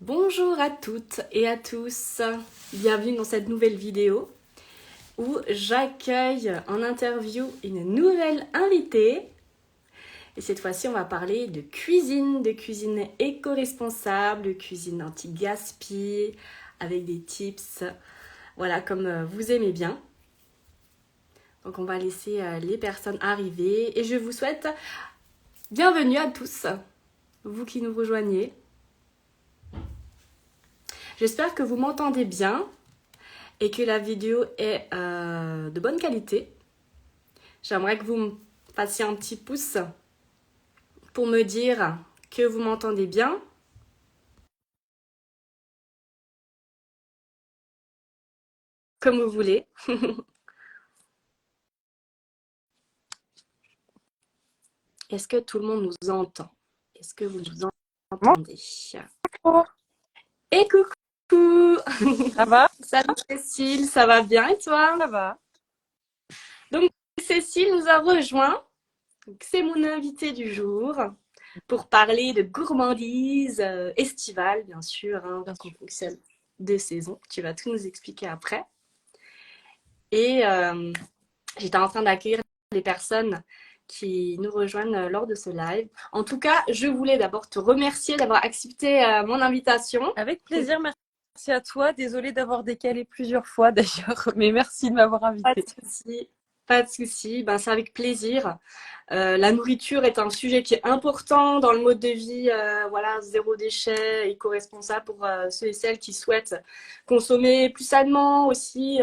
Bonjour à toutes et à tous, bienvenue dans cette nouvelle vidéo où j'accueille en interview une nouvelle invitée. Et cette fois-ci, on va parler de cuisine éco-responsable, de cuisine anti-gaspi, avec des tips, voilà, comme vous aimez bien. Donc on va laisser les personnes arriver et je vous souhaite bienvenue à tous, vous qui nous rejoignez. J'espère que vous m'entendez bien et que la vidéo est de bonne qualité. J'aimerais que vous me fassiez un petit pouce pour me dire que vous m'entendez bien. Comme vous voulez. Est-ce que tout le monde nous entend? Est-ce que vous nous entendez? Bonjour, Et coucou! ça va? Salut Cécile, ça va bien et toi? Ça va. Donc Cécile nous a rejoint. C'est mon invitée du jour pour parler de gourmandise estivale, bien sûr, hein, Bien parce qu'on sûr. fonctionne de saison. Tu vas tout nous expliquer après. Et j'étais en train d'accueillir les personnes qui nous rejoignent lors de ce live. En tout cas, je voulais d'abord te remercier d'avoir accepté mon invitation. Avec plaisir, merci à toi. Désolée d'avoir décalé plusieurs fois d'ailleurs, mais merci de m'avoir Pas de invitée. souci. Pas de souci, ben, c'est avec plaisir. La nourriture est un sujet qui est important dans le mode de vie, voilà, zéro déchet, éco-responsable pour ceux et celles qui souhaitent consommer plus sainement aussi,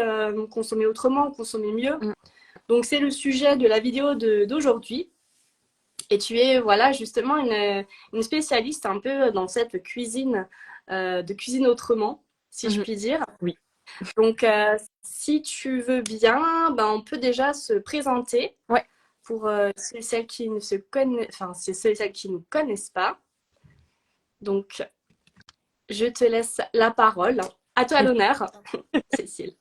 consommer autrement, consommer mieux. Mm. Donc c'est le sujet de la vidéo d'aujourd'hui. Et tu es, voilà, justement une spécialiste un peu dans cette cuisine, de cuisine autrement, si je Mhm. puis dire. Oui. Donc, si tu veux bien, ben, on peut déjà se présenter Ouais. pour ceux et celles qui ne se connaissent, enfin, ceux et celles qui ne connaissent pas. Donc, je te laisse la parole. À toi l'honneur, Cécile.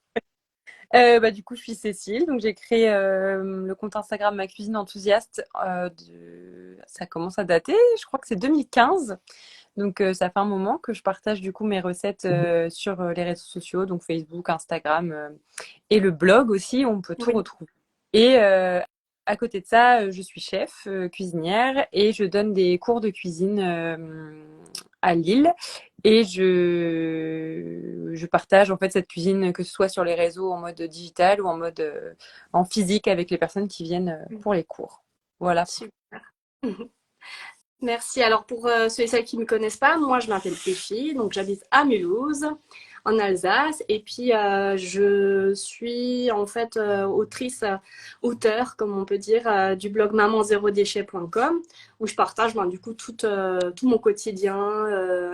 Du coup, je suis Cécile, donc j'ai créé le compte Instagram Ma Cuisine Enthousiaste. Ça commence à dater, je crois que c'est 2015. Donc, ça fait un moment que je partage du coup mes recettes sur les réseaux sociaux, donc Facebook, Instagram et le blog aussi, on peut tout Oui. retrouver. Et à côté de ça, je suis chef, cuisinière et je donne des cours de cuisine à Lille. Et je partage en fait cette cuisine, que ce soit sur les réseaux en mode digital ou en mode en physique avec les personnes qui viennent pour les cours. Voilà. Super. Merci. Alors pour ceux et celles qui ne me connaissent pas, moi je m'appelle Péchi, donc j'habite à Mulhouse, en Alsace, et puis je suis en fait autrice, auteur, comme on peut dire, du blog maman0déchet.com, où je partage ben, du coup tout mon quotidien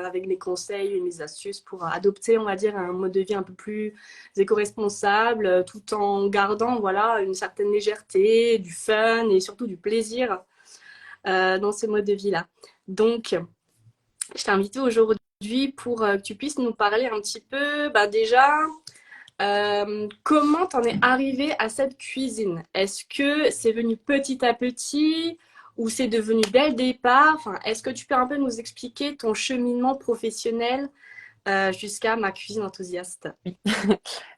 avec mes conseils et mes astuces pour adopter, on va dire, un mode de vie un peu plus éco-responsable, tout en gardant voilà une certaine légèreté, du fun et surtout du plaisir dans ce mode de vie-là. Donc, je t'ai invité aujourd'hui pour que tu puisses nous parler un petit peu, bah déjà, comment t'en es arrivé à cette cuisine? Est-ce que c'est venu petit à petit ou c'est devenu dès le départ? Enfin, est-ce que tu peux un peu nous expliquer ton cheminement professionnel jusqu'à ma cuisine enthousiaste? Oui.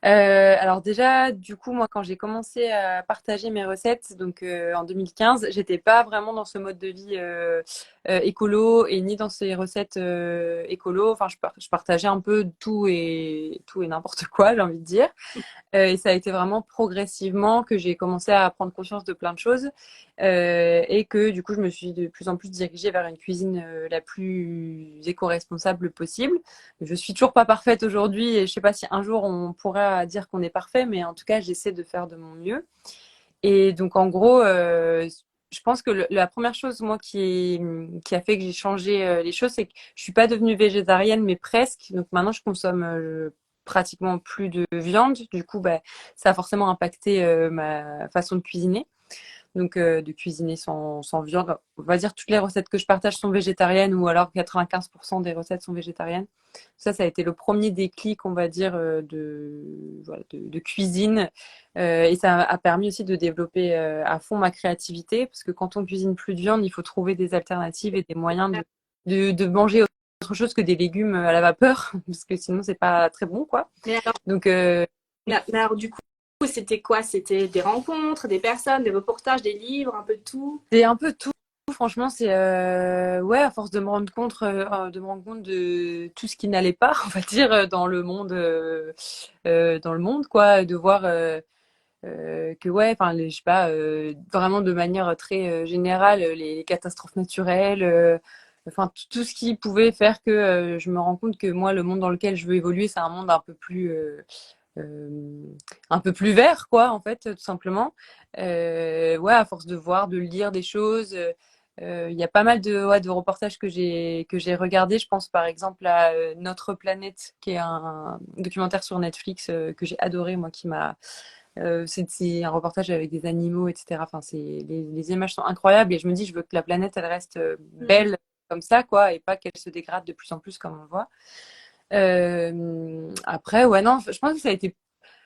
Alors déjà, du coup, moi, quand j'ai commencé à partager mes recettes, donc en 2015, j'étais pas vraiment dans ce mode de vie écolo et ni dans ces recettes écolo. Enfin, je partageais un peu tout et n'importe quoi, j'ai envie de dire. Et ça a été vraiment progressivement que j'ai commencé à prendre conscience de plein de choses et que du coup je me suis de plus en plus dirigée vers une cuisine la plus éco-responsable possible. Je suis toujours pas parfaite aujourd'hui et je sais pas si un jour on pourra dire qu'on est parfait, mais en tout cas j'essaie de faire de mon mieux. Et donc en gros, je pense que la première chose moi qui a fait que j'ai changé les choses, c'est que je suis pas devenue végétarienne, mais presque. Donc maintenant je consomme pratiquement plus de viande. Du coup, bah, ça a forcément impacté ma façon de cuisiner. Donc, de cuisiner sans viande. On va dire toutes les recettes que je partage sont végétariennes ou alors 95% des recettes sont végétariennes. Ça a été le premier déclic, on va dire, voilà, de cuisine. Et ça a permis aussi de développer à fond ma créativité parce que quand on cuisine plus de viande, il faut trouver des alternatives et des moyens de manger autre chose que des légumes à la vapeur, parce que sinon c'est pas très bon, quoi. Mais alors, Donc mais alors, du coup, c'était quoi? C'était des rencontres, des personnes, des reportages, des livres, un peu de tout? c'est un peu tout. Franchement, c'est ouais, à force de me rendre compte de tout ce qui n'allait pas, on va dire, dans le monde, quoi, de voir que ouais, enfin, je sais pas, vraiment de manière très générale, les catastrophes naturelles, enfin tout ce qui pouvait faire que je me rends compte que moi, le monde dans lequel je veux évoluer, c'est un monde euh, un peu plus vert, quoi, en fait, tout simplement. Ouais, à force de voir, de lire des choses. Il y a pas mal de, ouais, de reportages que j'ai regardé. Je pense par exemple à Notre Planète, qui est un documentaire sur Netflix que j'ai adoré, moi, qui m'a c'est un reportage avec des animaux, etc. Enfin, les images sont incroyables et je me dis, je veux que la planète, elle reste Mm. belle comme ça, quoi, et pas qu'elle se dégrade de plus en plus comme on le voit. Après, ouais, non, je pense que ça a été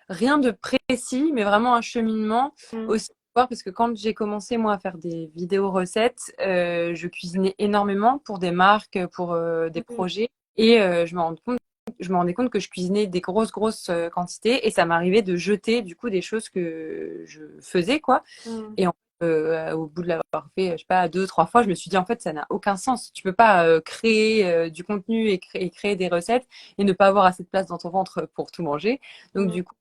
rien de précis, mais vraiment un cheminement Mm. aussi. Parce que quand j'ai commencé, moi, à faire des vidéos recettes, je cuisinais énormément pour des marques, pour des Mm. projets. Et je me rendais compte que je cuisinais des grosses quantités et ça m'arrivait de jeter du coup des choses que je faisais, quoi. Mm. Et au bout de l'avoir fait, je sais pas, deux, trois fois, je me suis dit en fait ça n'a aucun sens. Tu peux pas créer du contenu et créer des recettes et ne pas avoir assez de place dans ton ventre pour tout manger. Donc Mm. du coup,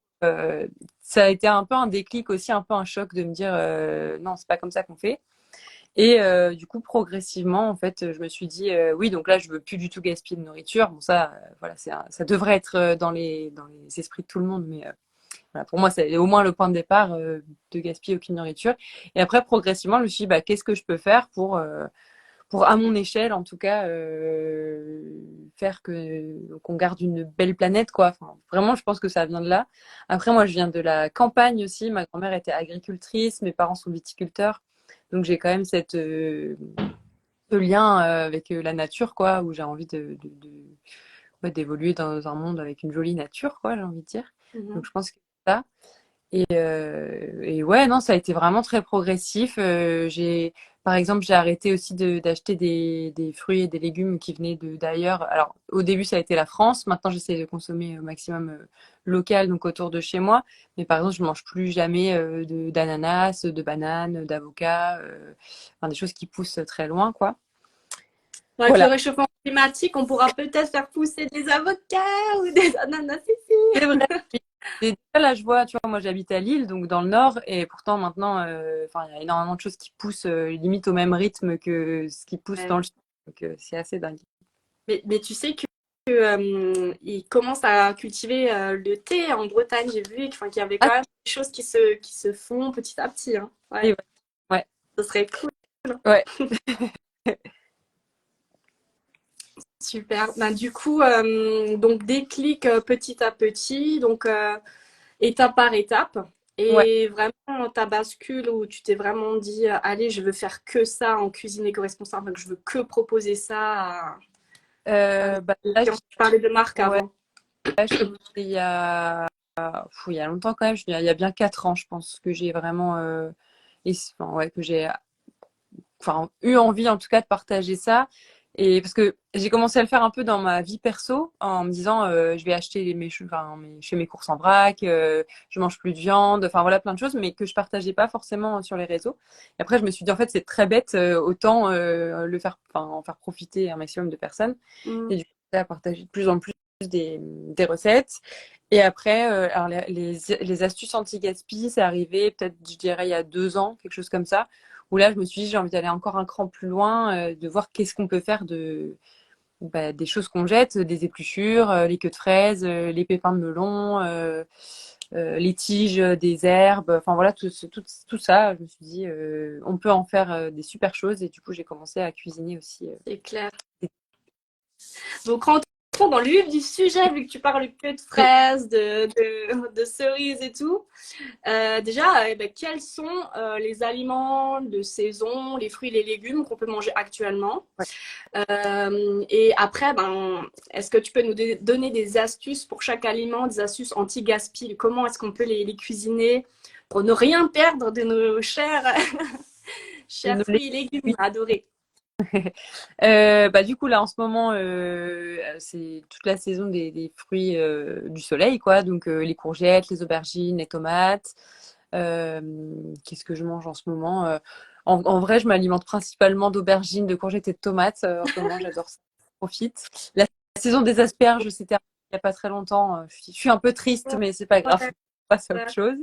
ça a été un peu un déclic aussi, un peu un choc de me dire non, c'est pas comme ça qu'on fait. Et du coup, progressivement, en fait, je me suis dit oui, donc là, je veux plus du tout gaspiller de nourriture. Bon, ça, voilà, ça devrait être dans les esprits de tout le monde, mais voilà, pour moi, c'est au moins le point de départ de gaspiller aucune nourriture. Et après, progressivement, je me suis dit, bah, qu'est-ce que je peux faire pour à mon échelle, en tout cas, faire que qu'on garde une belle planète, quoi. Enfin, vraiment, je pense que ça vient de là. Après, moi, je viens de la campagne aussi. Ma grand-mère était agricultrice, mes parents sont viticulteurs. Donc, j'ai quand même ce lien avec la nature, quoi, où j'ai envie ouais, d'évoluer dans un monde avec une jolie nature, quoi, j'ai envie de dire. Donc, Mhm. je pense que c'est ça. Et ouais, non, ça a été vraiment très progressif. Par exemple, j'ai arrêté aussi d'acheter des fruits et des légumes qui venaient d'ailleurs. Alors, au début, ça a été la France. Maintenant, j'essaie de consommer au maximum local, donc autour de chez moi. Mais par exemple, je mange plus jamais d'ananas, de bananes, d'avocats, enfin, des choses qui poussent très loin, quoi. Avec le Voilà. réchauffement climatique, on pourra peut-être faire pousser des avocats ou des ananas ici. C'est vrai. Et déjà, là, je vois, tu vois, moi j'habite à Lille, donc dans le nord, et pourtant maintenant, enfin, il y a énormément de choses qui poussent limite au même rythme que ce qui pousse dans Ouais. le sud. Donc c'est assez dingue. Mais tu sais que ils commencent à cultiver le thé en Bretagne. J'ai vu enfin, qu'il y avait Ah, quand même des choses qui se font petit à petit. Hein. c'est Ouais, vrai. Ouais, ce serait cool. ouais. Super. Ben, du coup, donc déclic petit à petit, donc étape par étape. Ouais. Et vraiment, ta bascule où tu t'es vraiment dit, allez, je veux faire que ça en cuisine éco-responsable, donc je veux que proposer ça Bah, aux là, clients. Je parlais de marque ouais, avant. là, je commençais il y a longtemps quand même, il y a bien 4 ans, je pense, que j'ai vraiment, enfin, ouais, que j'ai enfin, eu envie en tout cas de partager ça. Et parce que j'ai commencé à le faire un peu dans ma vie perso en me disant je vais acheter je fais mes courses en vrac, je mange plus de viande, enfin voilà plein de choses, mais que je partageais pas forcément sur les réseaux. Et après je me suis dit en fait c'est très bête, autant le faire, enfin en faire profiter un maximum de personnes. Mm. Et du coup j'ai à partager de plus en plus des recettes. Et après alors les astuces anti-gaspi, c'est arrivé peut-être je dirais il y a 2 ans, quelque chose comme ça où là, je me suis dit, j'ai envie d'aller encore un cran plus loin, de voir qu'est-ce qu'on peut faire des choses qu'on jette, des épluchures, les queues de fraises, les pépins de melon, les tiges des herbes, enfin voilà, tout ça. Je me suis dit, on peut en faire des super choses et du coup, j'ai commencé à cuisiner aussi. C'est clair. Des- Donc, rentrons dans le vif du sujet, vu que tu parles que de des- fraises, de cerises et tout. Déjà, ben, quels sont les aliments de saison, les fruits et les légumes qu'on peut manger actuellement? ouais. Et après, ben, est-ce que tu peux nous donner des astuces pour chaque aliment, des astuces anti-gaspi? Comment est-ce qu'on peut les cuisiner pour ne rien perdre de nos chers, De chers nos fruits et légumes légumes. adorés? Bah, du coup, là, en ce moment, c'est toute la saison des fruits du soleil, quoi. Donc, les courgettes, les aubergines, les tomates. Euh, Qu'est-ce que je mange en ce moment? En vrai, je m'alimente principalement d'aubergines, de courgettes et de tomates. En ce moment, j'adore ça. Je profite. La saison des asperges, c'était il n'y a pas très longtemps. Je suis un peu triste, mais c'est pas grave. Ouais, On passe à autre chose.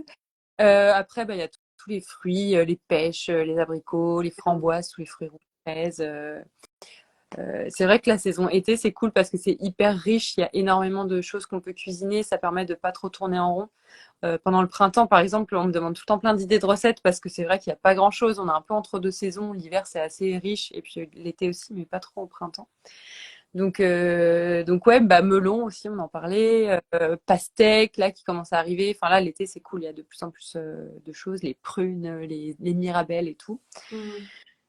Après, bah, il y a tous les fruits, les pêches, les abricots, les framboises, tous les fruits rouges, fraises. C'est vrai que la saison été, c'est cool parce que c'est hyper riche. Il y a énormément de choses qu'on peut cuisiner. Ça permet de pas trop tourner en rond. Pendant le printemps, par exemple, on me demande tout le temps plein d'idées de recettes parce que c'est vrai qu'il n'y a pas grand-chose. On est un peu entre deux saisons. L'hiver, c'est assez riche et puis l'été aussi, mais pas trop au printemps. Donc ouais, bah melon aussi, on en parlait. Pastèque, là, qui commence à arriver. Enfin là, l'été, c'est cool. Il y a de plus en plus de choses. Les prunes, les mirabelles et tout. mm.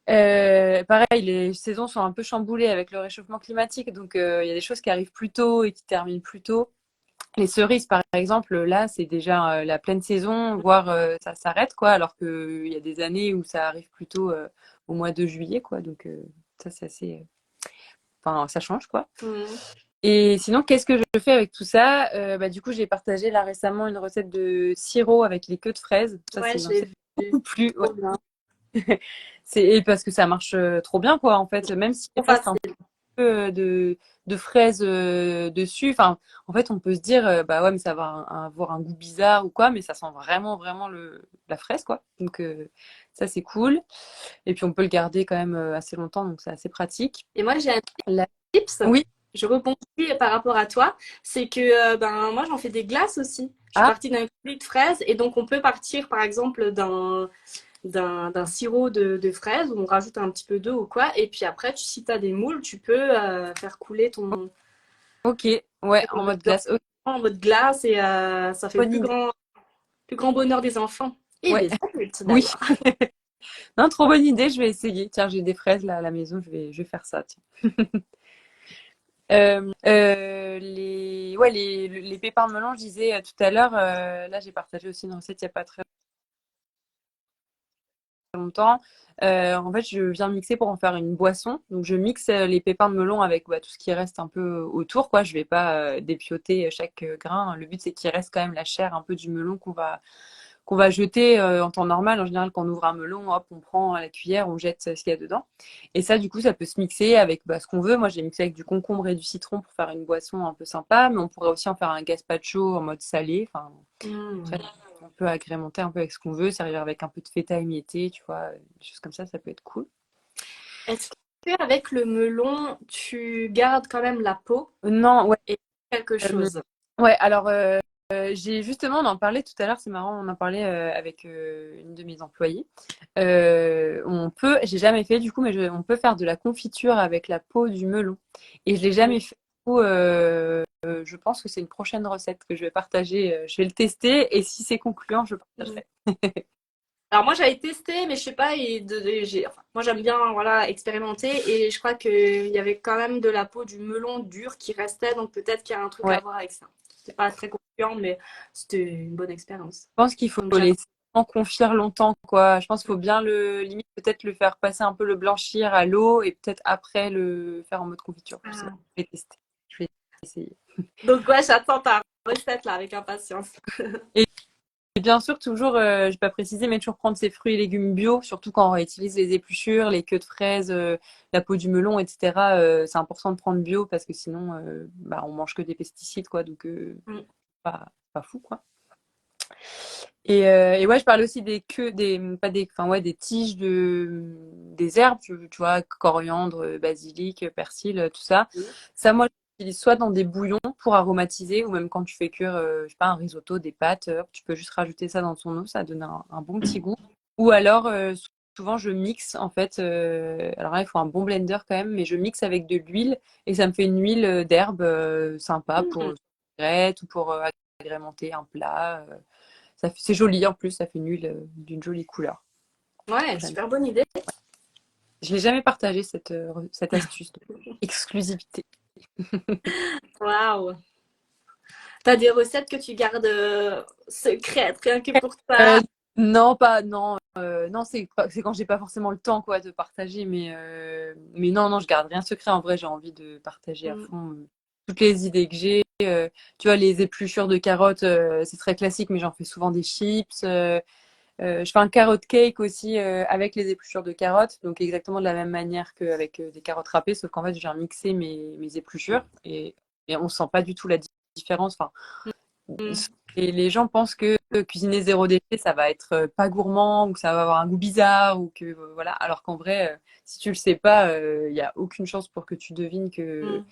Pareil, les saisons sont un peu chamboulées avec le réchauffement climatique, donc il y a des choses qui arrivent plus tôt et qui terminent plus tôt. Les cerises, par exemple, là, c'est déjà la pleine saison, voire ça s'arrête, quoi, alors qu'il y a des années où ça arrive plutôt au mois de juillet, quoi. Donc ça, c'est assez... Enfin, ça change, quoi. Mm. Et sinon, qu'est-ce que je fais avec tout ça? Bah, du coup, j'ai partagé là récemment une recette de sirop avec les queues de fraises. Ça, Ouais, c'est une j'ai recette vu. beaucoup plus... Ouais. Trop bien. C'est parce que ça marche trop bien, quoi, en fait. Même s'il Trop reste un facile. peu de fraises dessus, enfin, en fait, on peut se dire, bah ouais, mais ça va avoir un goût bizarre ou quoi, mais ça sent vraiment, vraiment la fraise, quoi. Donc, ça, c'est cool. Et puis, on peut le garder quand même assez longtemps, donc c'est assez pratique. Et moi, j'ai un La- tips. Oui. Je rebondis par rapport à toi. C'est que ben, moi, j'en fais des glaces aussi. Je suis Ah, partie d'un coulis de fraises et donc on peut partir par exemple d'un sirop de fraises où on rajoute un petit peu d'eau ou quoi. Et puis après, si tu as des moules, tu peux faire couler ton ok. Ouais, en mode glace. Ok, en mode glace et ça fait le bonne idée. plus grand bonheur des enfants et Ouais, des adultes oui. d'ailleurs. Non, trop bonne idée, je vais essayer. Tiens, j'ai des fraises là à la maison, je vais faire ça, tiens. Les pépins de melon, je disais tout à l'heure, là j'ai partagé aussi une recette il n'y a pas très longtemps. En fait, je viens mixer pour en faire une boisson. Donc je mixe les pépins de melon avec tout ce qui reste un peu autour, quoi. Je vais pas dépioter chaque grain. Le but c'est qu'il reste quand même la chair un peu du melon qu'on va jeter en temps normal. En général, quand on ouvre un melon, hop, on prend à la cuillère, on jette ce qu'il y a dedans. Et ça, du coup, ça peut se mixer avec ce qu'on veut. Moi, j'ai mixé avec du concombre et du citron pour faire une boisson un peu sympa, mais on pourrait aussi en faire un gazpacho en mode salé. Enfin, Mmh. après, on peut agrémenter un peu avec ce qu'on veut, servir avec un peu de feta émietté, tu vois, des choses comme ça peut être cool. Est-ce que avec le melon, tu gardes quand même la peau Non, ouais. et quelque euh, chose? ouais, alors j'ai justement, on en parlait tout à l'heure, c'est marrant, on en parlait avec une de mes employées. J'ai jamais fait du coup, mais on peut faire de la confiture avec la peau du melon. Et je l'ai jamais fait. Du coup, je pense que c'est une prochaine recette que je vais partager. Je vais le tester et si c'est concluant, je Mmh. partagerai. Alors moi j'avais testé, mais je sais pas, enfin, moi j'aime bien voilà expérimenter et je crois qu'il y avait quand même de la peau du melon dur qui restait, donc peut-être qu'il y a un truc à Ouais. voir avec ça. C'est pas très concluant, mais c'était une bonne expérience. Je pense qu'il faut Donc j'attends. laisser en confire longtemps, quoi. Je pense qu'il faut bien limite peut-être le faire passer un peu le blanchir à l'eau et peut-être après le faire en mode confiture. Je sais pas. Ah. Je vais tester. Je vais essayer. Donc ouais, j'attends ta recette là avec impatience. Et bien sûr, toujours, je vais pas préciser, mais toujours prendre ses fruits et légumes bio, surtout quand on réutilise les épluchures, les queues de fraises, la peau du melon, etc. C'est important de prendre bio parce que sinon, on mange que des pesticides, quoi. Donc, Mm. pas fou, quoi. Et ouais, je parle aussi des queues, pas des, enfin ouais, des tiges des herbes, tu vois, coriandre, basilic, persil, tout ça. Ça, moi, j'utilise soit dans des bouillons pour aromatiser, ou même quand tu fais cuire, je sais pas, un risotto, des pâtes, tu peux juste rajouter ça dans ton eau, ça donne un bon petit goût. Ou alors, souvent, je mixe, en fait, alors là, il faut un bon blender quand même, mais je mixe avec de l'huile, et ça me fait une huile d'herbe sympa pour Mm. ou pour agrémenter un plat. C'est joli en plus, ça fait une huile d'une jolie couleur. Ouais, J'aime. super bonne idée. Je l'ai jamais partagé cette astuce de exclusivité. Waouh. T'as des recettes que tu gardes secrètes rien que pour Euh, toi. non, pas non. non, c'est quand j'ai pas forcément le temps quoi de partager, mais non, non, je garde rien secret. En vrai, j'ai envie de partager à Mm. fond toutes les idées que j'ai. Tu vois, les épluchures de carottes, c'est très classique, mais j'en fais souvent des chips. Je fais un carrot cake aussi avec les épluchures de carottes, donc exactement de la même manière qu'avec des carottes râpées, sauf qu'en fait, j'ai mixé mes épluchures et on sent pas du tout la différence. Enfin, Mm. et les gens pensent que cuisiner zéro déchet, ça va être pas gourmand ou que ça va avoir un goût bizarre ou que voilà. Alors qu'en vrai, si tu le sais pas, il y a aucune chance pour que tu devines Mm. que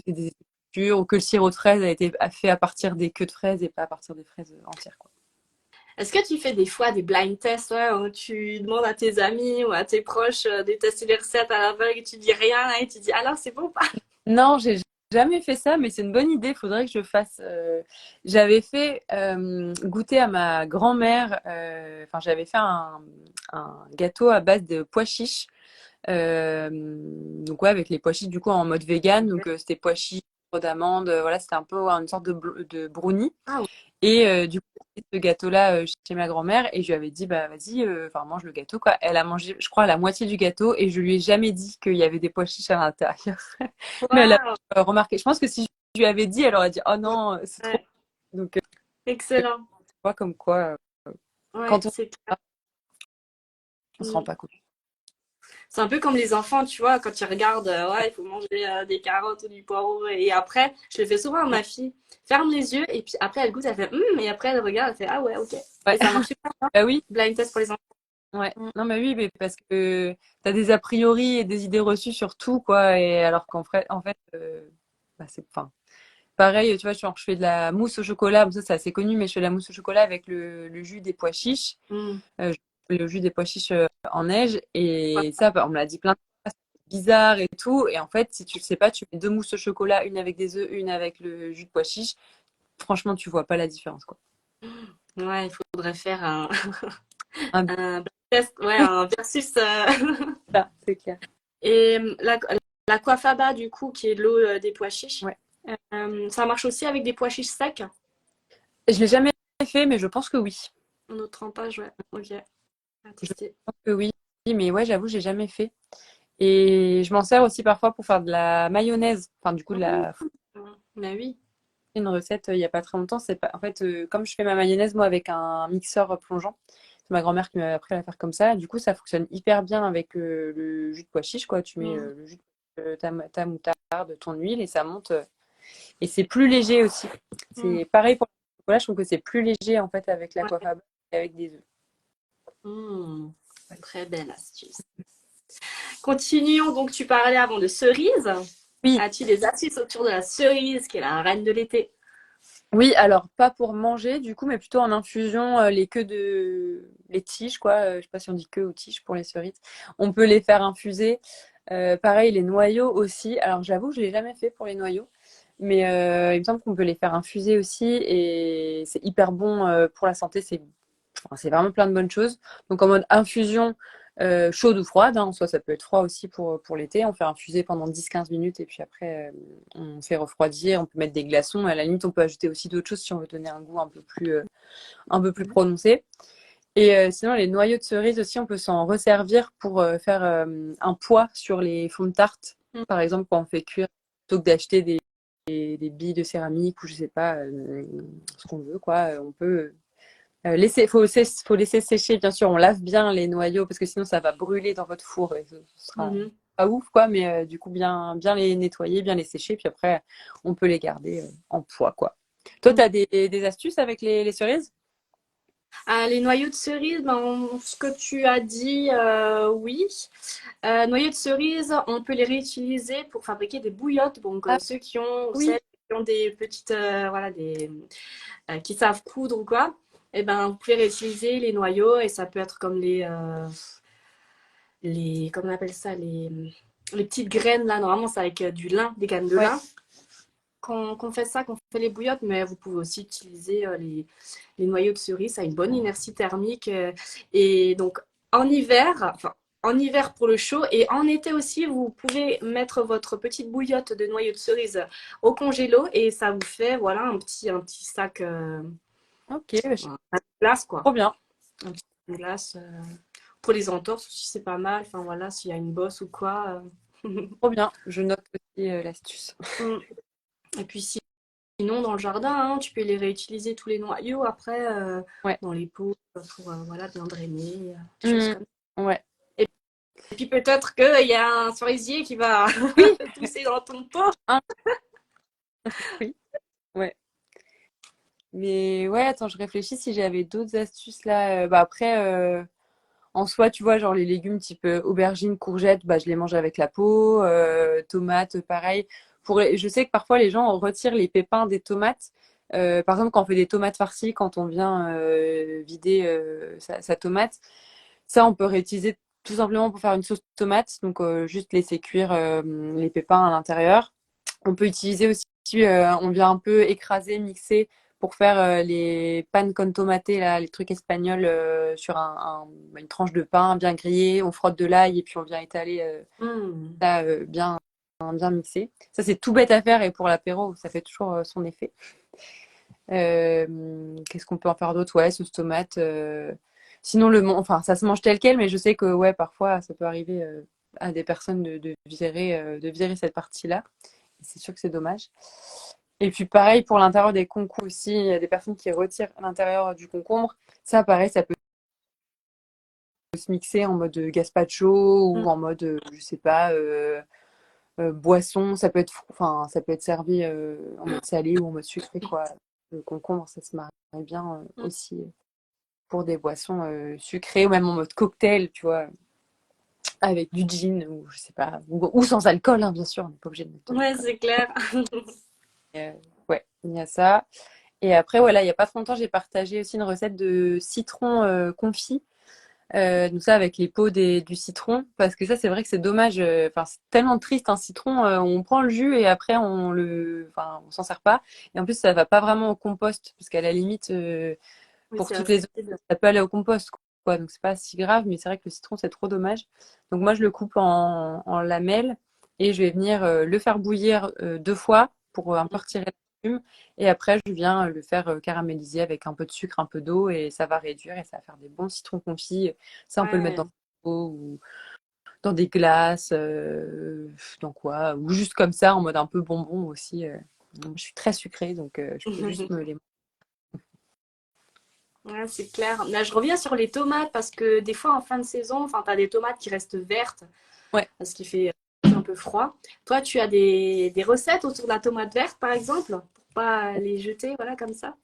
c'est des épluchures ou que le sirop de fraise a été fait à partir des queues de fraises et pas à partir des fraises entières, quoi. Est-ce que tu fais des fois des blind tests, ouais, où tu demandes à tes amis ou à tes proches de tester les recettes à l'aveugle et tu dis rien là, et tu dis alors c'est bon ou pas? Non, j'ai jamais fait ça, mais c'est une bonne idée. Faudrait que je fasse. J'avais fait goûter à ma grand-mère. Enfin, j'avais fait un gâteau à base de pois chiches. Donc ouais, avec les pois chiches du coup en mode vegan. Donc c'était pois chiches, poivre d'amande. Voilà, c'était un peu ouais, une sorte de brownie. Ah oui. Et du coup, j'ai fait ce gâteau-là chez ma grand-mère et je lui avais dit, bah vas-y, enfin mange le gâteau quoi. Elle a mangé, je crois, la moitié du gâteau et je lui ai jamais dit qu'il y avait des pois chiches à l'intérieur. Mais elle a Waouh! remarqué. Je pense que si je lui avais dit, elle aurait dit, oh non, c'est trop. Ouais, Donc, tu excellent. vois, comme quoi, Ouais, quand c'est clair. on se rend Mm. pas compte. C'est un peu comme les enfants, tu vois, quand ils regardent, ouais, il faut manger des carottes ou du poireau. Et après, je le fais souvent à ma fille. Ferme les yeux et puis après, elle goûte, elle fait, et après, elle regarde, elle fait, ah ouais, ok. Ouais, Et ça marche super bien. bah oui, Blind test pour les enfants. ouais. Mm. Non, mais oui, mais parce que t'as des a priori et des idées reçues sur tout, quoi. Et alors en fait, bah, c'est, enfin, pareil, tu vois, genre, je fais de la mousse au chocolat. Bon, ça, c'est assez connu, mais je fais de la mousse au chocolat avec le jus des pois chiches. Mm. Je fais le jus des pois chiches en neige. Ouais. Et ça, bah, on me l'a dit plein de fois, c'est bizarre et tout. Et en fait, si tu le sais pas, tu mets deux mousses au chocolat, une avec des œufs, une avec le jus de pois chiches. Franchement, tu vois pas la différence, quoi. Ouais, il faudrait faire un, Un un blind test, ouais, oui, un versus. ça, c'est clair. Et la coiffaba, du coup, qui est l'eau des pois chiches, Ouais. ça marche aussi avec des pois chiches secs. Je l'ai jamais fait, mais je pense que oui. Un autre trempage, ouais. Ok, à Je tester. pense que oui. Mais ouais, j'avoue, j'ai jamais fait. Et je m'en sers aussi parfois pour faire de la mayonnaise. Enfin, du coup, de Mmh. la Bah oui. une recette il y a pas très longtemps. C'est pas... En fait, comme je fais ma mayonnaise, moi, avec un mixeur plongeant, c'est ma grand-mère qui m'a appris à la faire comme ça. Du coup, ça fonctionne hyper bien avec le jus de pois chiche, quoi. Tu mets Mmh. le jus de ta moutarde, ton huile et ça monte. Et c'est plus léger aussi. Mmh. C'est pareil pour le chocolat, je trouve que c'est plus léger en fait avec la Ouais. coiffe à beurre qu'avec des œufs. Mmh. Très belle astuce. Continuons, donc tu parlais avant de cerises. Oui, As-tu des astuces autour de la cerise, qui est la reine de l'été? oui, alors pas pour manger du coup, mais plutôt en infusion, les tiges, quoi. Je sais pas si on dit queue ou tige pour les cerises. On peut les faire infuser. Pareil, les noyaux aussi. Alors j'avoue, je l'ai jamais fait pour les noyaux, mais il me semble qu'on peut les faire infuser aussi et c'est hyper bon pour la santé. Enfin, c'est vraiment plein de bonnes choses. Donc en mode infusion chaude ou froide, hein, en soi ça peut être froid aussi pour l'été. On fait infuser pendant 10-15 minutes et puis après on fait refroidir. On peut mettre des glaçons. À la limite, on peut ajouter aussi d'autres choses si on veut donner un goût un peu plus prononcé. Et sinon, les noyaux de cerise aussi, on peut s'en resservir pour faire un poids sur les fonds de tarte. Mmh. Par exemple, quand on fait cuire, plutôt que d'acheter des billes de céramique ou je sais pas, ce qu'on veut, quoi, on peut faut laisser sécher, bien sûr. On lave bien les noyaux parce que sinon ça va brûler dans votre four et ce sera Mhm. pas ouf, quoi. Mais du coup, bien les nettoyer, bien les sécher. Puis après, on peut les garder en poids, quoi. Toi, tu as des astuces avec les cerises? Ah, les noyaux de cerise, ben, ce que tu as dit, oui. Noyaux de cerise, on peut les réutiliser pour fabriquer des bouillottes. Donc, Ah ceux qui ont, oui, celles qui ont des petites, voilà, qui savent coudre ou quoi, eh ben, vous pouvez réutiliser les noyaux et ça peut être comme comment on appelle ça, les petites graines là. Normalement, c'est avec du lin, des graines de ouais. lin. Qu'on fait ça, qu'on fait les bouillottes, mais vous pouvez aussi utiliser les noyaux de cerise. Ça a une bonne inertie thermique. Et donc, en hiver, enfin, en hiver pour le chaud et en été aussi, vous pouvez mettre votre petite bouillotte de noyaux de cerise au congélo et ça vous fait voilà un petit sac Ok, un glace quoi. trop bien. une glace. Pour les entorses aussi, c'est pas mal. Enfin voilà, s'il y a une bosse ou quoi. Trop bien, je note aussi l'astuce. Mm. Et puis sinon, dans le jardin, hein, tu peux les réutiliser tous les noyaux après Ouais. dans les pots pour voilà, bien drainer, des choses Mmh. comme ça. Ouais. Et puis peut-être qu'il y a un cerisier qui va Oui, pousser dans ton pot. hein, oui, ouais. Mais ouais, attends, je réfléchis si j'avais d'autres astuces là. Bah après, en soi, tu vois, genre les légumes type aubergines, courgettes, bah je les mange avec la peau. Tomates, pareil. Je sais que parfois les gens retirent les pépins des tomates. Par exemple, quand on fait des tomates farcies, quand on vient vider sa tomate, ça on peut réutiliser tout simplement pour faire une sauce tomate. Donc juste laisser cuire les pépins à l'intérieur. On peut utiliser aussi, on vient un peu écraser, mixer pour faire les pan con tomate, là, les trucs espagnols sur une tranche de pain bien grillé. On frotte de l'ail et puis on vient étaler Mm. ça bien mixé. Ça, c'est tout bête à faire et pour l'apéro, ça fait toujours son effet. Qu'est-ce qu'on peut en faire d'autre? Ouais, sauce tomate. Sinon, enfin, ça se mange tel quel, mais je sais que ouais, parfois, ça peut arriver à des personnes de virer cette partie-là. C'est sûr que c'est dommage. Et puis pareil pour l'intérieur des concombres aussi, il y a des personnes qui retirent l'intérieur du concombre. Ça, pareil, ça peut se mixer en mode gazpacho ou en mode, je sais pas, boisson. Enfin, ça peut être servi en mode salé ou en mode sucré, quoi. Le concombre, ça se marie bien aussi pour des boissons sucrées ou même en mode cocktail, tu vois, avec du gin ou je sais pas, ou sans alcool, hein, bien sûr, on n'est pas obligé de mettre de Ouais, l'alcool. c'est clair. Euh, ouais, il y a ça. Et après, voilà, il n'y a pas trop longtemps, j'ai partagé aussi une recette de citron confit. Donc ça, avec les peaux du citron. Parce que ça, c'est vrai que c'est dommage. Enfin, c'est tellement triste, un citron. On prend le jus et après, enfin, on s'en sert pas. Et en plus, ça va pas vraiment au compost. Parce qu'à la limite, Oui, pour c'est toutes les autres, acide. ça peut aller au compost, quoi. Donc c'est pas si grave. Mais c'est vrai que le citron, c'est trop dommage. Donc moi, je le coupe en lamelles. Et je vais venir le faire bouillir 2 fois pour un peu retirer la fume. Et après, je viens le faire caraméliser avec un peu de sucre, un peu d'eau, et ça va réduire et ça va faire des bons citrons confits. Ça, on peut le mettre dans Ouais. le pot ou dans des glaces, dans quoi, ou juste comme ça, en mode un peu bonbon aussi. Je suis très sucrée, donc je peux juste me les. Ouais, c'est clair. Là, je reviens sur les tomates parce que des fois en fin de saison, enfin, tu as des tomates qui restent vertes Ouais. parce qu'il fait un peu froid. Toi, tu as des recettes autour de la tomate verte, par exemple, pour pas les jeter, voilà, comme ça?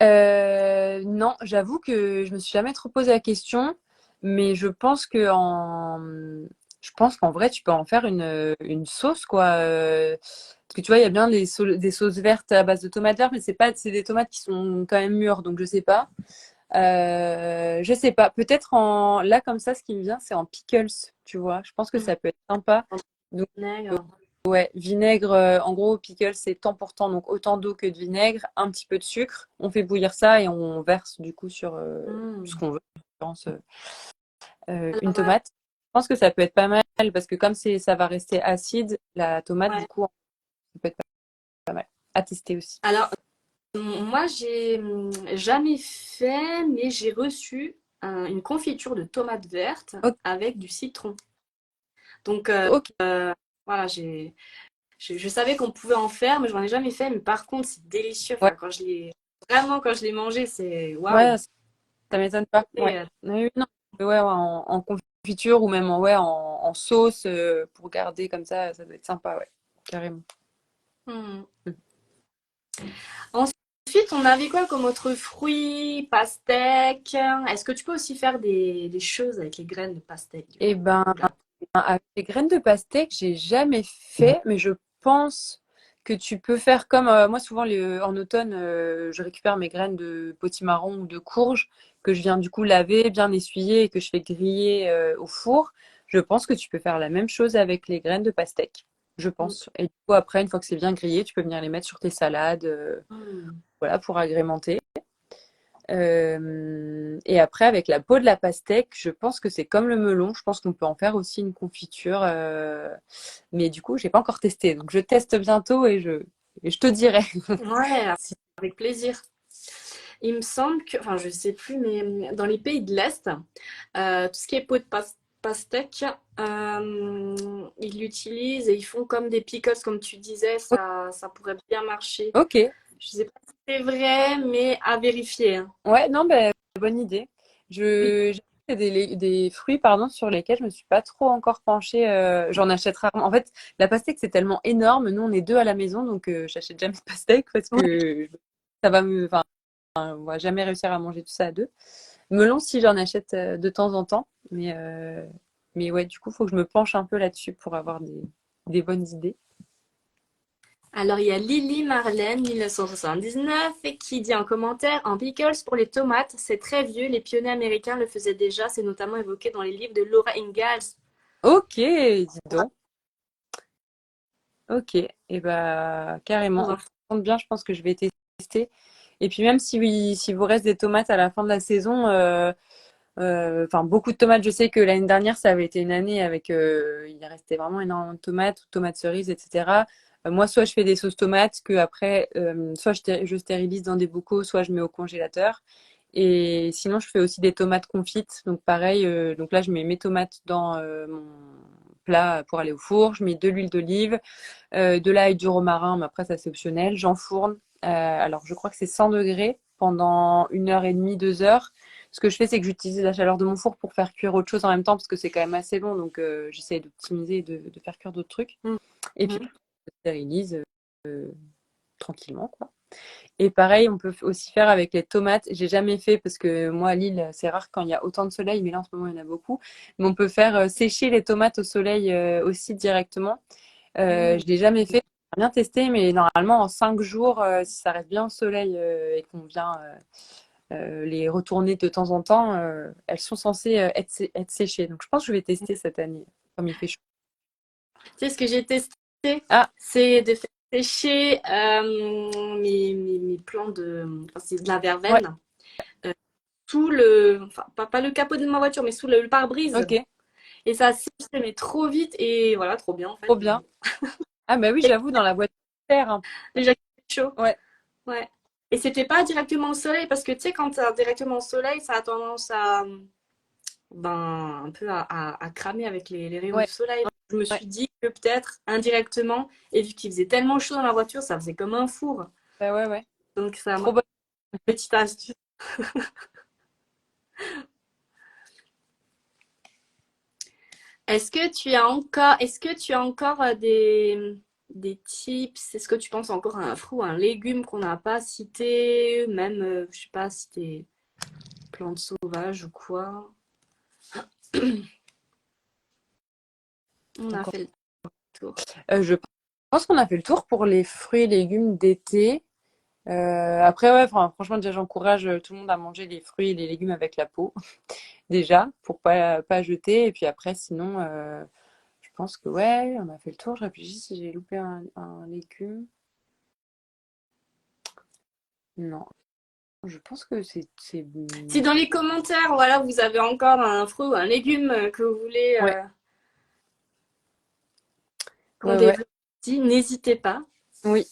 Non, j'avoue que je me suis jamais trop posé la question, mais je pense qu'en vrai, tu peux en faire une sauce, quoi. Parce que tu vois, il y a bien des sauces vertes à base de tomates vertes, mais c'est des tomates qui sont quand même mûres, donc je sais pas. Je sais pas. Peut-être là, comme ça, ce qui me vient, c'est en pickles, tu vois. Je pense que ça peut être sympa. Donc, Vinaigre. ouais, vinaigre, en gros, pickle, c'est temps pour temps, donc autant d'eau que de vinaigre, un petit peu de sucre. On fait bouillir ça et on verse du coup sur ce Hmm. qu'on veut, en l'occurrence, une Alors, tomate. Je pense que ça peut être pas mal parce que comme ça va rester acide, la tomate, ouais. du coup, ça peut être pas mal. À tester aussi. Alors, moi, j'ai jamais fait, mais j'ai reçu une confiture de tomates vertes Ok, avec du citron. Donc, ok. voilà, je savais qu'on pouvait en faire, mais je n'en ai jamais fait. Mais par contre, c'est délicieux. Ouais, Enfin, vraiment, quand je l'ai mangé, c'est waouh. ouais, ça m'étonne pas. Et, Ouais. Oui, oui, non. Ouais, en confiture ou même en sauce pour garder comme ça doit être sympa, ouais, carrément. hmm. Ensuite, on avait quoi comme autre fruit? Pastèque. Est-ce que tu peux aussi faire des choses avec les graines de pastèque, du Et coup? ben, Oula. avec les graines de pastèque, j'ai jamais fait, mais je pense que tu peux faire comme moi souvent en automne, je récupère mes graines de potimarron ou de courge que je viens du coup laver, bien essuyer et que je fais griller au four. Je pense que tu peux faire la même chose avec les graines de pastèque, je pense. Et du coup après, une fois que c'est bien grillé, tu peux venir les mettre sur tes salades, Hmm. voilà, pour agrémenter. Et après, avec la peau de la pastèque, je pense que c'est comme le melon. Je pense qu'on peut en faire aussi une confiture. Mais du coup, j'ai pas encore testé. Donc, je teste bientôt et je te dirai. Ouais, Si- avec plaisir. Il me semble que, enfin, je sais plus, mais dans les pays de l'Est, tout ce qui est pot de pastèque, ils l'utilisent et ils font comme des pickles, comme tu disais, ça pourrait bien marcher. Ok. Je sais pas si c'est vrai, mais à vérifier, hein. Ouais, non, ben, bonne idée. Oui, J'ai des fruits, pardon, sur lesquels je me suis pas trop encore penchée. J'en achète rarement. En fait, la pastèque, c'est tellement énorme. Nous, on est deux à la maison, donc j'achète jamais de pastèque parce ouais. que ça va me, enfin, on va jamais réussir à manger tout ça à deux. Melon, si j'en achète de temps en temps, mais ouais, du coup, faut que je me penche un peu là-dessus pour avoir des bonnes idées. Alors, il y a Lily Marlène, 1979, qui dit en commentaire, en pickles pour les tomates, c'est très vieux, les pionniers américains le faisaient déjà, c'est notamment évoqué dans les livres de Laura Ingalls. Ok, dis donc. Ok, et bah carrément. Ça tombe bien, je pense que je vais tester. Et puis même si vous reste des tomates à la fin de la saison, enfin beaucoup de tomates. Je sais que l'année dernière, ça avait été une année avec, il restait vraiment énormément de tomates, tomates cerises, etc. Moi, soit je fais des sauces tomates que après, soit je stérilise dans des bocaux, soit je mets au congélateur. Et sinon, je fais aussi des tomates confites. Donc pareil, donc là, je mets mes tomates dans mon plat pour aller au four. Je mets de l'huile d'olive, de l'ail et du romarin, mais après ça c'est optionnel. J'enfourne. Alors je crois que c'est 100 degrés pendant 1 heure et demie, 2 heures. Ce que je fais, c'est que j'utilise la chaleur de mon four pour faire cuire autre chose en même temps parce que c'est quand même assez long. Donc j'essaie d'optimiser et de faire cuire d'autres trucs. Et puis Mhm. je stérilise tranquillement, quoi. Et pareil, on peut aussi faire avec les tomates. J'ai jamais fait parce que moi à Lille, c'est rare quand il y a autant de soleil, mais là en ce moment il y en a beaucoup. Mais on peut faire sécher les tomates au soleil aussi directement. Je l'ai jamais fait, j'ai bien testé, mais normalement en 5 jours, si ça reste bien au soleil et qu'on vient les retourner de temps en temps, elles sont censées être séchées. Donc je pense que je vais tester cette année, comme il fait chaud. Tu sais, ce que j'ai testé, Ah, c'est de faire sécher mes plants enfin, c'est de la ouais, verveine, euh, sous le, enfin, pas le capot de ma voiture, mais sous le pare-brise. ok, Et ça sèche, mais trop vite et voilà, trop bien en fait. trop bien. Ah bah oui, j'avoue, dans la boîte de terre, hein. Déjà chaud. Ouais, Ouais. Et c'était pas directement au soleil parce que tu sais, quand t'es directement au soleil, ça a tendance à, ben, un peu à cramer avec les rayons ouais, du soleil. Je me ouais. suis dit que peut-être indirectement, et vu qu'il faisait tellement chaud dans la voiture, ça faisait comme un four. Bah ouais, ouais. Donc ça Trop m'a bonne. une petite astuce. Est-ce que tu as encore des tips? Est-ce que tu penses encore à un fruit ou un légume qu'on n'a pas cité? Même, je sais pas si t'es plantes sauvages ou quoi. On a Encore. fait le tour. Je pense qu'on a fait le tour pour les fruits et légumes d'été. Après, ouais, franchement, déjà, j'encourage tout le monde à manger les fruits et les légumes avec la peau, déjà, pour pas jeter. Et puis après, sinon, je pense que, ouais, on a fait le tour. Je réfléchis si j'ai loupé un légume. Non, je pense que c'est... Si dans les commentaires, voilà, vous avez encore un fruit ou un légume que vous voulez Ouais, qu'on ouais, ouais. développe ici, n'hésitez pas. Oui.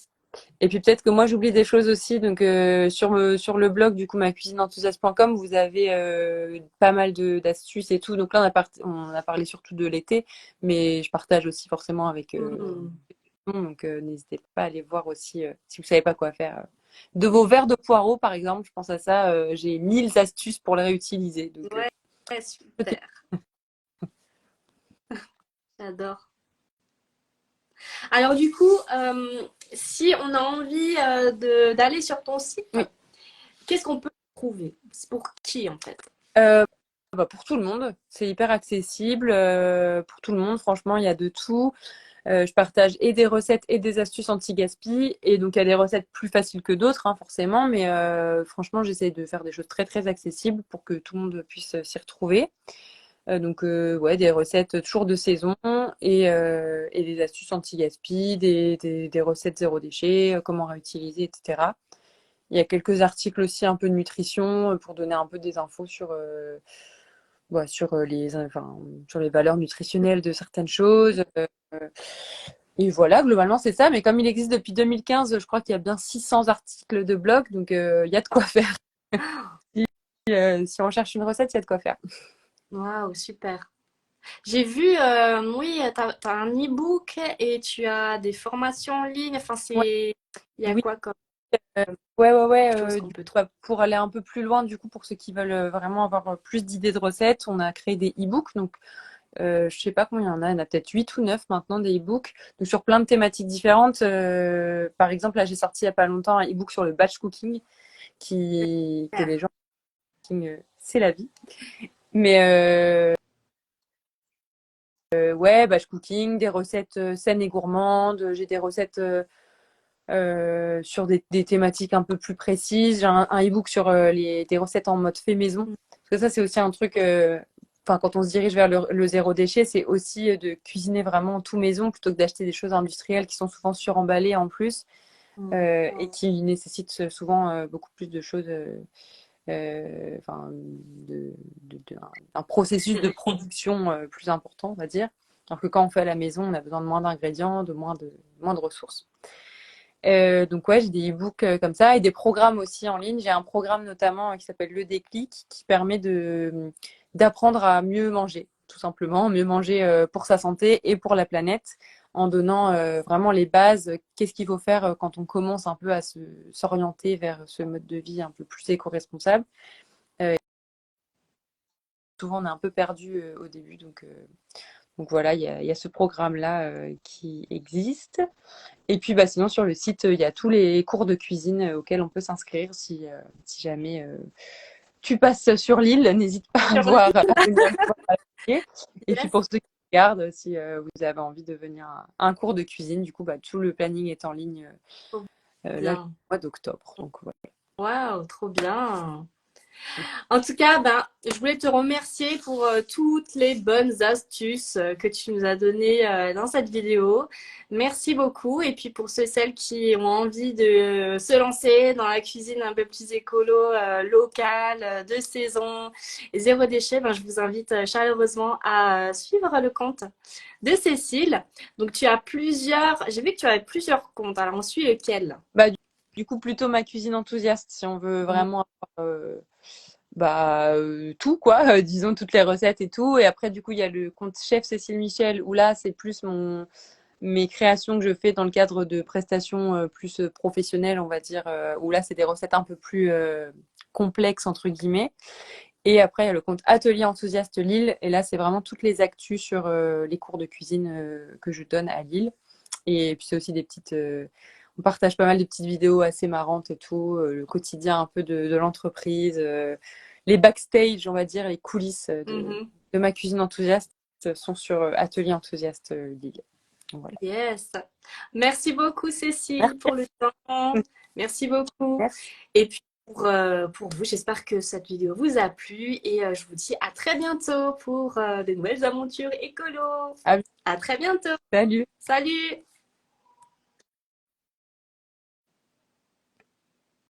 Et puis peut-être que moi j'oublie des choses aussi. Donc sur le blog du coup ma cuisineenthusiaste.com, vous avez pas mal d'astuces et tout. Donc là on a parlé surtout de l'été, mais je partage aussi forcément avec Hmm. donc n'hésitez pas à aller voir aussi si vous savez pas quoi faire. De vos verres de poireaux par exemple, je pense à ça, j'ai 1000 astuces pour les réutiliser. Donc Ouais, ok. super. J'adore. Alors du coup, si on a envie d'aller sur ton site, Oui. qu'est-ce qu'on peut trouver? C'est pour qui en fait? Euh, Bah, pour tout le monde, c'est hyper accessible pour tout le monde. Franchement, il y a de tout. Je partage et des recettes et des astuces anti-gaspi. Et donc, il y a des recettes plus faciles que d'autres, hein, forcément. Mais franchement, j'essaie de faire des choses très, très accessibles pour que tout le monde puisse s'y retrouver. Donc, ouais, des recettes toujours de saison et des astuces anti-gaspi, des recettes zéro déchet, comment réutiliser, etc. Il y a quelques articles aussi un peu de nutrition pour donner un peu des infos sur les valeurs nutritionnelles de certaines choses. Et voilà, globalement, c'est ça. Mais comme il existe depuis 2015, je crois qu'il y a bien 600 articles de blog, donc il y a de quoi faire. Si, si on cherche une recette, il y a de quoi faire. Waouh, super. J'ai vu, oui, tu as un e-book et tu as des formations en ligne. Enfin, Ouais, il y a oui, quoi comme euh, ouais. chose qu'on Du coup, peut trouver? bah, pour aller un peu plus loin, du coup, pour ceux qui veulent vraiment avoir plus d'idées de recettes, on a créé des e-books. Donc, je sais pas combien il y en a peut-être 8 ou 9 maintenant des e-books, donc sur plein de thématiques différentes. Par exemple, là, j'ai sorti il y a pas longtemps un e-book sur le batch cooking, que les gens, c'est la vie. Mais ouais, batch cooking, des recettes saines et gourmandes. J'ai des recettes sur des thématiques un peu plus précises. J'ai un e-book sur des recettes en mode fait maison. Parce que ça, c'est aussi un truc. Enfin, quand on se dirige vers le zéro déchet, c'est aussi de cuisiner vraiment tout maison plutôt que d'acheter des choses industrielles qui sont souvent suremballées en plus et qui nécessitent souvent beaucoup plus de choses. Enfin, un processus de production plus important, on va dire. Alors que quand on fait à la maison, on a besoin de moins d'ingrédients, moins de ressources. Donc ouais, j'ai des e-books comme ça et des programmes aussi en ligne. J'ai un programme notamment qui s'appelle Le Déclic qui permet d'apprendre à mieux manger, tout simplement, mieux manger pour sa santé et pour la planète en donnant vraiment les bases. Qu'est-ce qu'il faut faire quand on commence un peu à s'orienter vers ce mode de vie un peu plus éco-responsable. Souvent, on est un peu perdu au début, donc voilà, il y a ce programme-là qui existe. Et puis, bah, sinon, sur le site, il y a tous les cours de cuisine auxquels on peut s'inscrire si jamais tu passes sur l'île, n'hésite pas Sur les à venir me voir à pied. Et puis, yes. pour ceux qui regardent, si vous avez envie de venir à un cours de cuisine, du coup, bah, tout le planning est en ligne Trop là, le bien. mois d'octobre. Donc, voilà. Waouh, trop bien. En tout cas, ben, je voulais te remercier pour toutes les bonnes astuces que tu nous as données dans cette vidéo. Merci beaucoup. Et puis pour ceux et celles qui ont envie de se lancer dans la cuisine un peu plus écolo, locale, de saison, et zéro déchet, ben, je vous invite chaleureusement à suivre le compte de Cécile. Donc tu as plusieurs, j'ai vu que tu avais plusieurs comptes. Alors on suit lequel? Bah, du coup, plutôt ma cuisine enthousiaste, si on veut vraiment avoir tout quoi, disons toutes les recettes et tout. Et après, du coup, il y a le compte chef Cécile Michel où là, c'est plus mes créations que je fais dans le cadre de prestations plus professionnelles, on va dire, où là, c'est des recettes un peu plus complexes, entre guillemets. Et après, il y a le compte Atelier Enthousiaste Lille. Et là, c'est vraiment toutes les actus sur les cours de cuisine que je donne à Lille. Et puis, c'est aussi des petites. On partage pas mal de petites vidéos assez marrantes et tout, le quotidien un peu de l'entreprise, les backstage, on va dire, les coulisses Mhm. de ma cuisine enthousiaste sont sur Atelier Enthousiaste Lille. Donc, voilà. Yes. Merci beaucoup, Cécile, Merci. pour le temps. Merci beaucoup. Merci. Et puis, pour vous, j'espère que cette vidéo vous a plu et je vous dis à très bientôt pour de nouvelles aventures écolo. Ah, À très bientôt. salut. Salut!